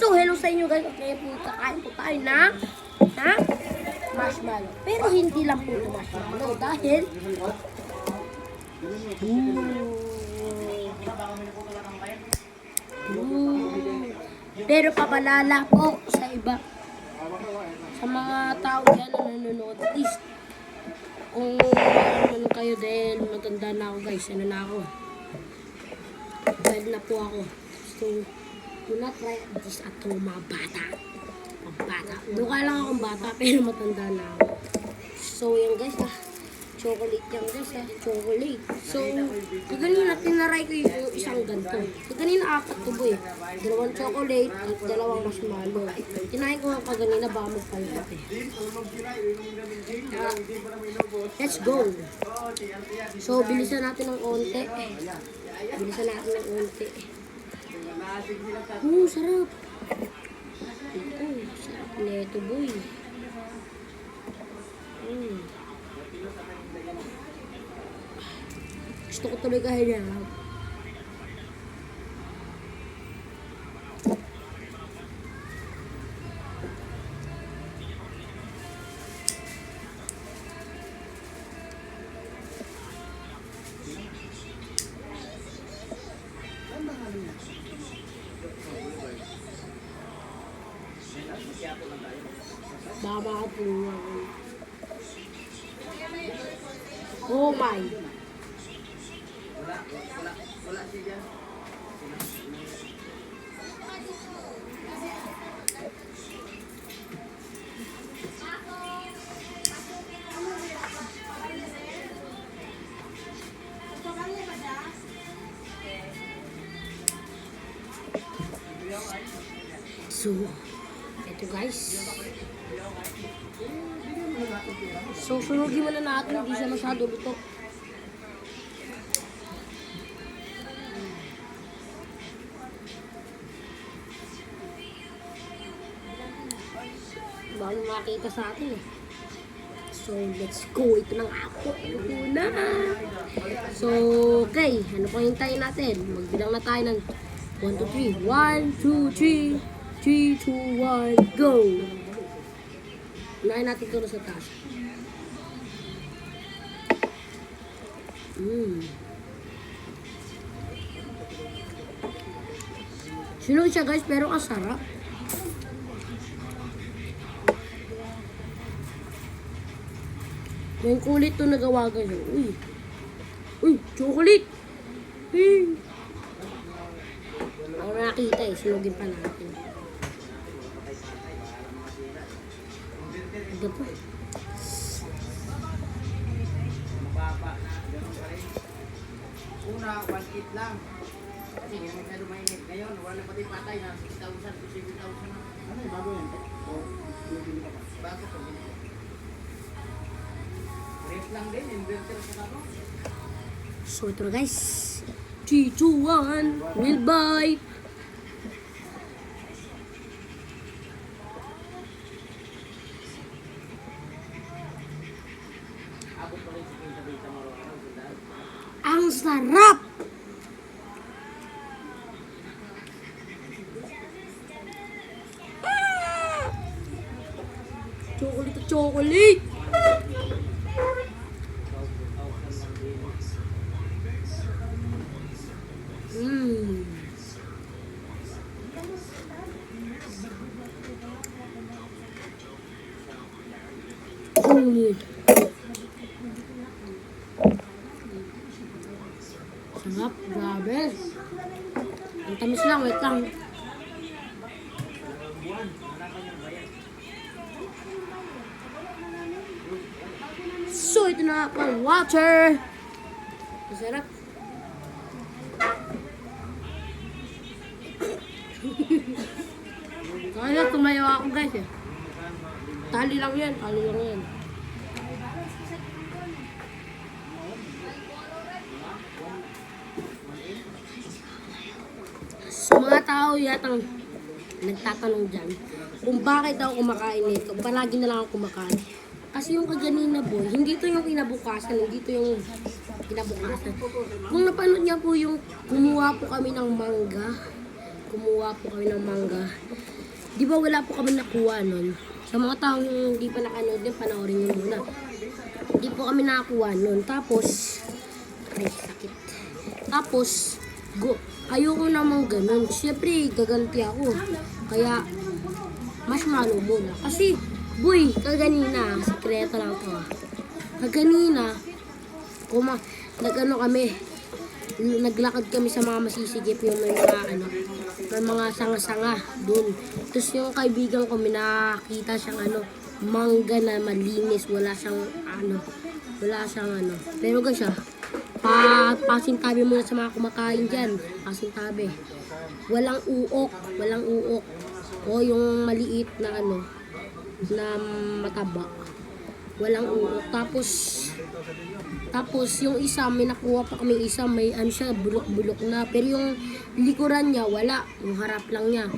So, hello sa inyo guys. Okay po, kakain po tayo ng marshmallow. Pero hindi lang po ito marshmallow dahil pero pabalala po sa iba. Sa mga tao dyan na nanonood. At least, kung ano kayo dahil matanda na ako guys. Ano na ako. Dahil na po ako. So, do not try this at home mga bata. Mga bata. Doon lang akong bata pero matanda na ako. So, yan guys chocolate yan guys chocolate. So, kanina tinaray ko yung isang ganito. So, kanina apat to boy. Dalawang chocolate at dalawang marshmallow. Tinahin ko nga kanina baka magpalipot eh. Let's go. So, bilisan natin ng onte. Bilisan natin ng onte. Sarap. Sarap nito boy. Gusto ko tuloy kahinap. Baka makatulungan. Oh my. Wala siya dyan. So, ito guys. So, sunugin mo na natin. Hindi siya masyado luto. Baka makita sa atin eh. So, let's go. Ito ng ako. Ito na. So, okay. Ano pang hintayin natin? Magbilang na tayo ng 1, 2, 3. 1, 2, 3. 3, 2, 1, go! Unahin natin ito na sa taas. Sunog siya guys, pero ang sarap. May kulit to nagawa guys. Uy, chocolate! Ako nakita eh, sunugin pa natin. Ito po. Una, 1.8 lang. Kasi hindi masyado mainit. Ngayon, wala pati patay na 6,000 to 7,000 na. Ano yung bago yan? Bago to. Rate lang din, inverter sa kano. So ito na guys. 3, 2, 1. We'll buy. Ang sarap! Chocolate to chocolate! Sarap, grabe. Ang tamis lang, wait lang. So, ito na pang water. Masarap. Kaya tumayo ako guys eh. Tali lang yan. So, mga tao yatang nagtatanong dyan kung bakit ako kumakain nito. Palagi na lang ako kumakain. Kasi yung kaganina boy, hindi to yung kinabukasan, hindi to yung kinabukasan. Kung napanood niya po yung kumuha po kami ng mangga, kumuha po kami ng mangga. Di ba wala po kami nakuha nun? Sa mga taong hindi pa nakanood din, panoorin nyo muna. Di po kami nakakuha nun. Tapos, ay sakit. Tapos, ayoko namang ganun. Siyempre, gaganti ako. Kaya, marshmallow muna. Kasi, boy, kaganina, sekreto lang to. Kaganina, nag-ano kami, naglakad kami sa mga masisigip yung may mga sanga-sanga dun. Tapos yung kaibigan ko, may nakakita siyang mangga na malinis, wala siyang Pero guys pasintabi muna sa mga kumakain dyan. Pasintabi. Walang uok. O yung maliit na na mataba. Walang uok. Tapos yung isa, may nakuha pa kami isa, may siya, bulok-bulok na. Pero yung likuran niya, wala. Yung harap lang niya.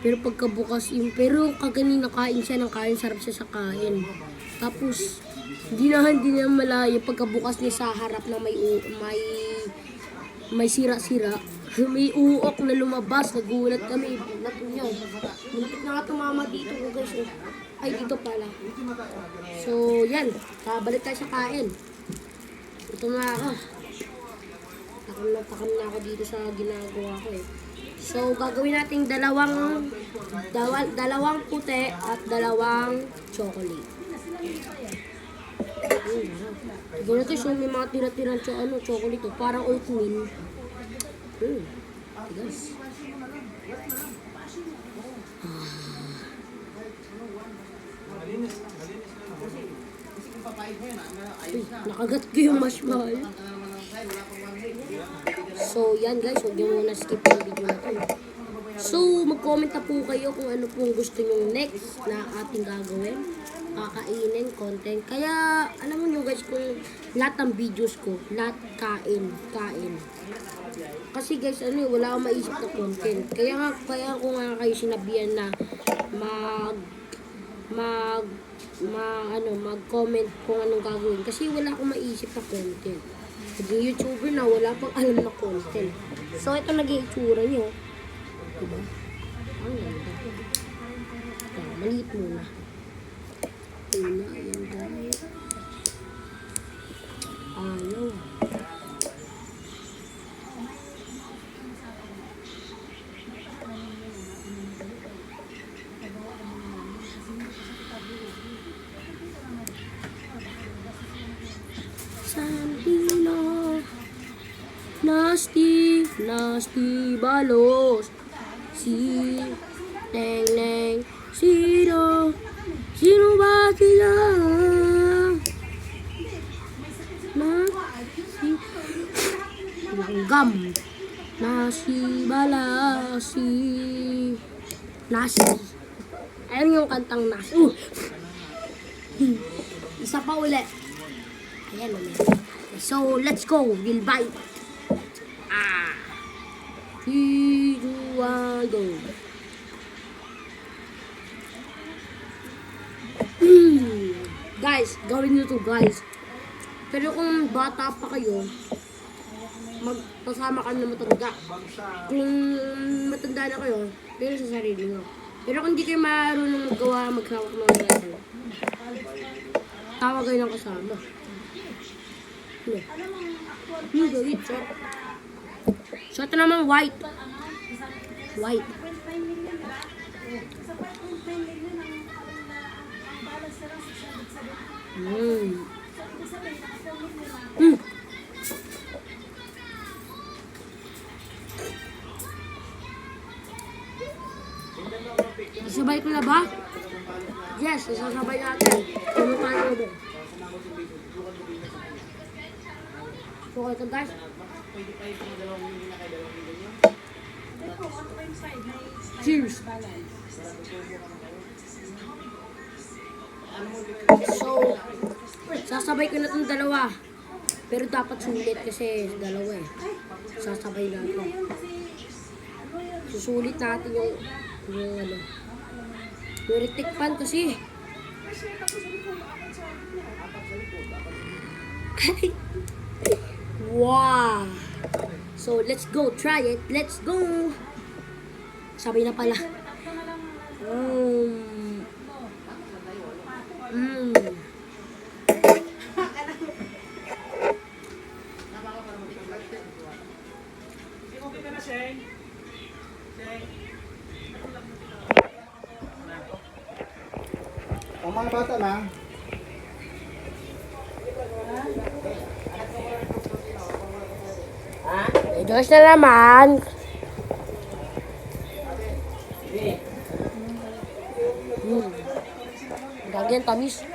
Pero pagkabukas pero kaganina kain siya ng kain, sarap siya sa kain. Tapos, hindi na malayo pagkabukas niya sa harap na may sira-sira. May uok na lumabas, nagulat kami. Muntik na nga tumama dito ko guys. Ay, dito pala. So, yan. Balik tayo sa kain. Ito na ako. Takam na ako dito sa ginagawa ko eh. So, gagawin natin dalawang puti at dalawang chocolate. Tignan natin so may mga tira-tirang chocolate. Parang oatmeal. Tigas. Nakagat ko yung marshmallow. So, yan guys. Huwag nyo muna skip yung video na to. So, mag-comment na po kayo kung ano pong gusto nyo next na ating gagawin. Kakainin, content. Kaya, alam mo nyo guys, kung lahat ng videos ko, lahat kain. Kasi guys, wala akong maisip na content. Kaya ako nga kayo sinabihan na mag-comment kung anong gagawin. Kasi wala akong maisip na content. Naging YouTuber na, wala pang alam na content. So, ito naging itsura nyo. Diba? Ang ganda. Maliit muna. Ayan guys. Ayaw. Santino. Nasty balos. Si Neng Sino ba sila? Langgam. Nasi. Ayun yung kantang nasi. Isa pa uli. Ayan ulit. So, let's go. We'll bite. 3, 2, 1, go. Guys, gawin nyo to guys. Pero kung bata pa kayo, magpasama ka na matanda. Kung matanda na kayo, pero sa sarili nyo. Pero kung di kayo marunong maghawak ng letter, tawag kayo ng kasama. Gawin, shot. So, ito naman white. Isabay ko na ba? Yes, isasabay natin. Ano tayo ba? So, ito guys. Cheers! So, sasabay ko na itong dalawa. Pero dapat sulit kasi dalawa eh. Sasabay natin. Susulit natin yung retic pan kasi. Wow! So, let's go. Try it. Let's go! Sabay na pala. Mm. Ang mga bata na. May Diyos na naman. Gagi ang tamis.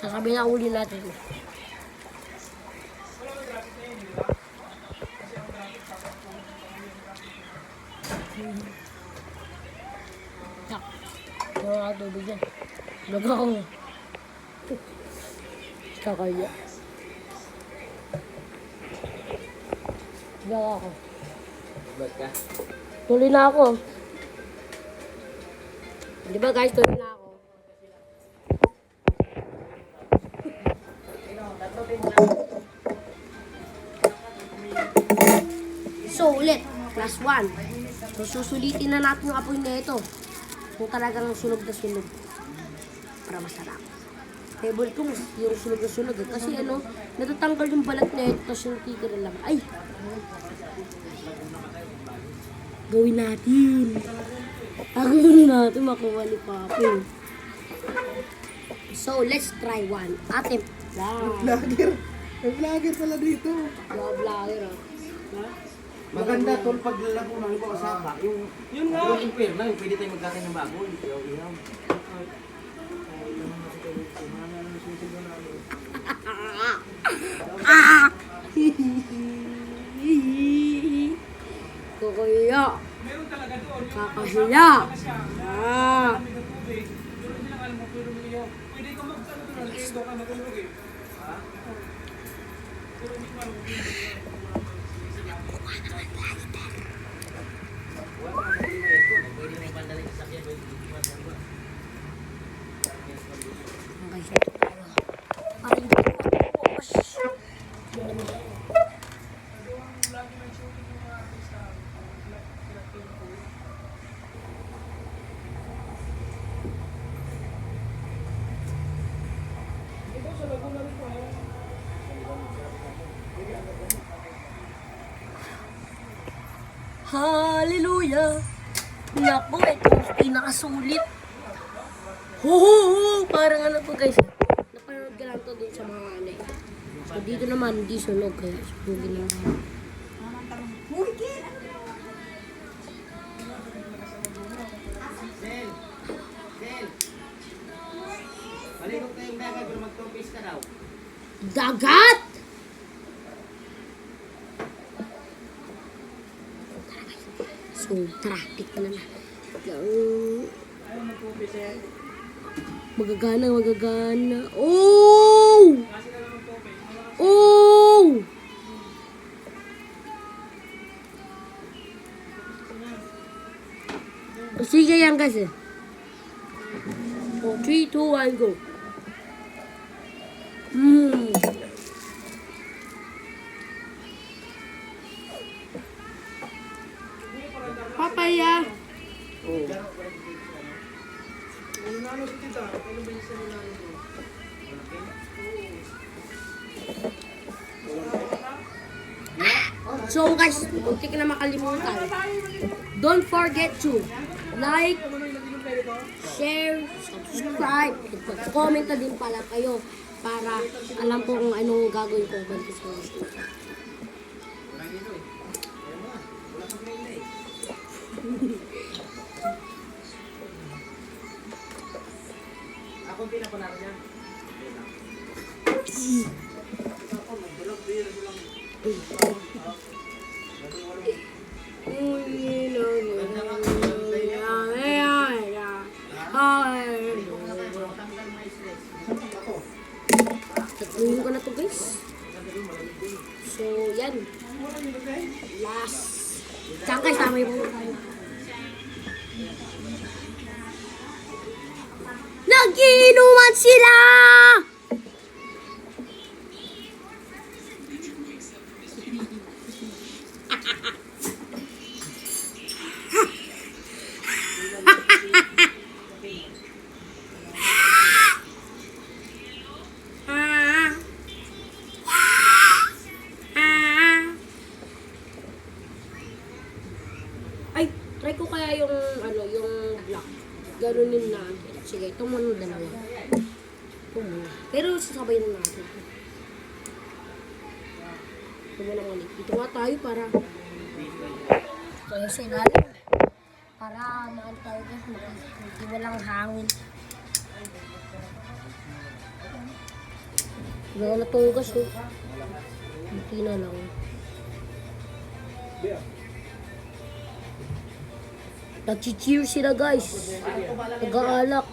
Sasabihin na uli natin. Yak. Wala ka tubig yan. Vlog ako. Kakaya. Vlog ako. Ba't ka? Tuloy na ako. Di ba guys, tuloy na ako. So ulit, plus 1. So susulitin na natin yung apoy na ito. Kung talagang sunog na sunog. Para masarap. Favorite ko yung sunog na sunog. Kasi ano, natatanggal yung balat na ito. Tapos yung titira lang. Ay! Gawin natin. Gawin natin makuha ni Papi. So, let's try one. Attempt. Vlogger. May vlogger pala dito. Vlogger, ah. Maganda tol pag lalabo ng iba kasama. Yung nga. Yung perna, yung pwede tayo magkakain ng bago. Iyaw. Kukuya. Kakahiya. Ah. Hallelujah! Naku, ito yung pinakasulit. Ho! Parang ano po guys. Napanood ka lang to dun sa mga ano. So dito naman, hindi sunog guys. Sunogin lang. Sel! Baligot tayong dagat pero magtupis ka daw. Dagat! So, tara, tikman na. Magagana. Oh! Oh! Sige yan guys eh. Oh, 3, 2, 1, go. Papaya. Oh. So guys, munti ka na makalimutan. Don't forget to like, share, subscribe, comment na din pala kayo para alam po kung anong gagawin ko ganito sa gusto. Ako pinapanaro niya. Tatluhin ko na to guys. So yan. Last. Saan guys, tama yung nagiinuman sila! ito kaya yung, ano, yung black. Ganunin natin. Sige, ito muna dalawa. Ito muna. Pero sasabay na natin. Ito muna ulit. Ito nga tayo para... Ito yung sinalim. Para naman tayo guys, hindi walang hangin. Wala na tugas eh. Hindi na lang. Nag-cheer sila guys. Nag-aalak.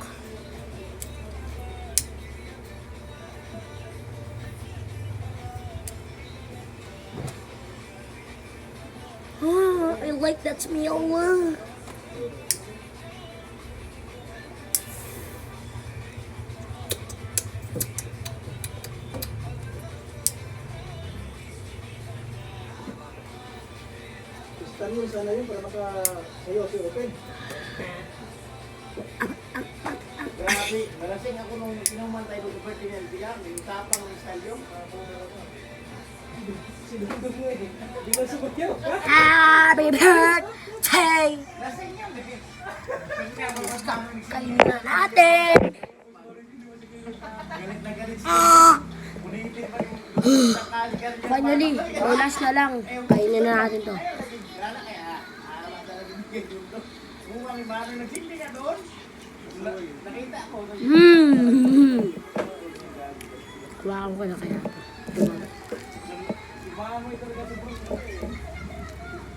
I like that smell. Stand mo sana yun para makasayo si Open. Grabe, nalasing ako nung sinuman tayo ng birthday niya. Sila, may tapang ng style yun. Sinundog mo eh. Di ba sugot yun? Happy birthday! Lasing yan eh. Kainin na natin! Galit na galit siya. Ah! Unitin pa yung sakaligan niya. Finally, last na lang. Kainin na natin to. Wala kaya, alam talaga yung game to. Kung may mano nagsindi ka doon, nakita ko. Kuhaan ko na kaya. Si Manoy talaga si Bruno.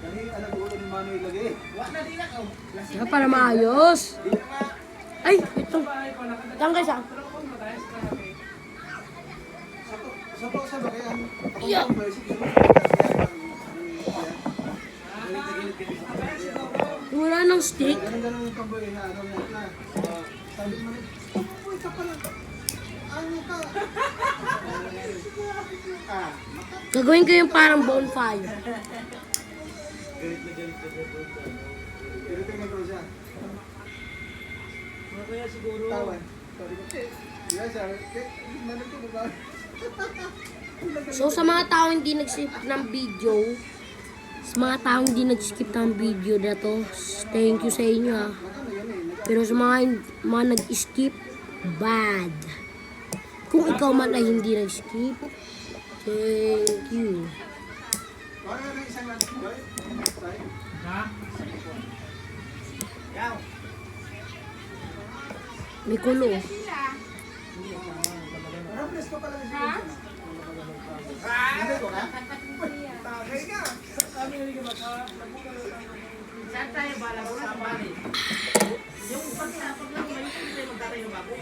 Dali, alam ulo ni Manoy lagi. Wala na din ako. Saka para maayos. Ay, ito. Tang guys ah. Sa bakayan. Yeah. Wala ng stick. Ganun yung pamboy na ano na. Sabi mo rin, uy, ka pala. Ano ka? Ah, Gagawin ko yung parang bonfire. galit na galit. Pero ito yung siya. Ano kaya siguro? Tawan. Sabi ko, yeah, sabi, nanin ko ba? So sa mga tao hindi nag-skip ng video, sa mga tao hindi nag-skip ng video na to, thank you sa inyo ha. Pero sa mga nag-skip, bad. Kung ikaw man ay hindi nag-skip, thank you. Ano na isang lang, boy? Ha? Yaw. May kulo. Parang presko pala si Vincent. Hindi ko na? Tagay ka. Kami hindi ka saan tayo bala ko sa bali? Yung pagsapag lang, may hindi tayo magtatay ng bago.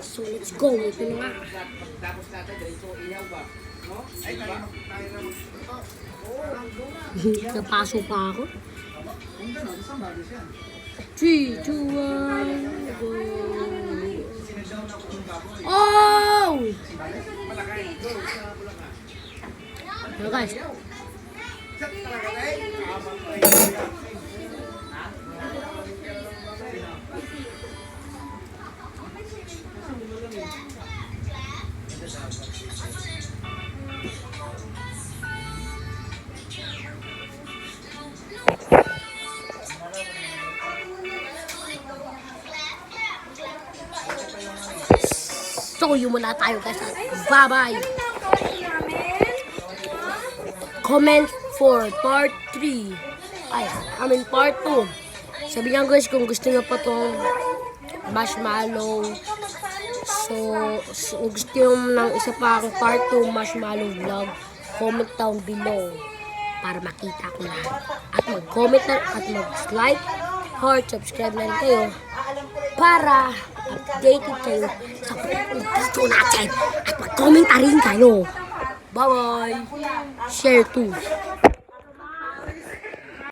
So let's go. Ito na nga. Tapos natin, dito ilaw ba? No? Ay, tayo na mag... Napaso pa ako. Kung gano'n, isang bago siya. 3, 2, 1, go. Sinadown ako ng baboy. Oh! Malakay. Go, sa Bulacan. Ano guys? Sa Talagay? So yun muna tayo guys. Bye-bye! Comment for part 3. Part 2. Sabi niya guys kung gusto niyo pa tong marshmallow. So gusto niyo ng isa pa akong part 2 marshmallow vlog, comment down below para makita ko na. At mag-comment na at mag-like, heart, subscribe na rin kayo para updated kayo sa video natin. At mag-comment na rin kayo. Bye-bye! Share too.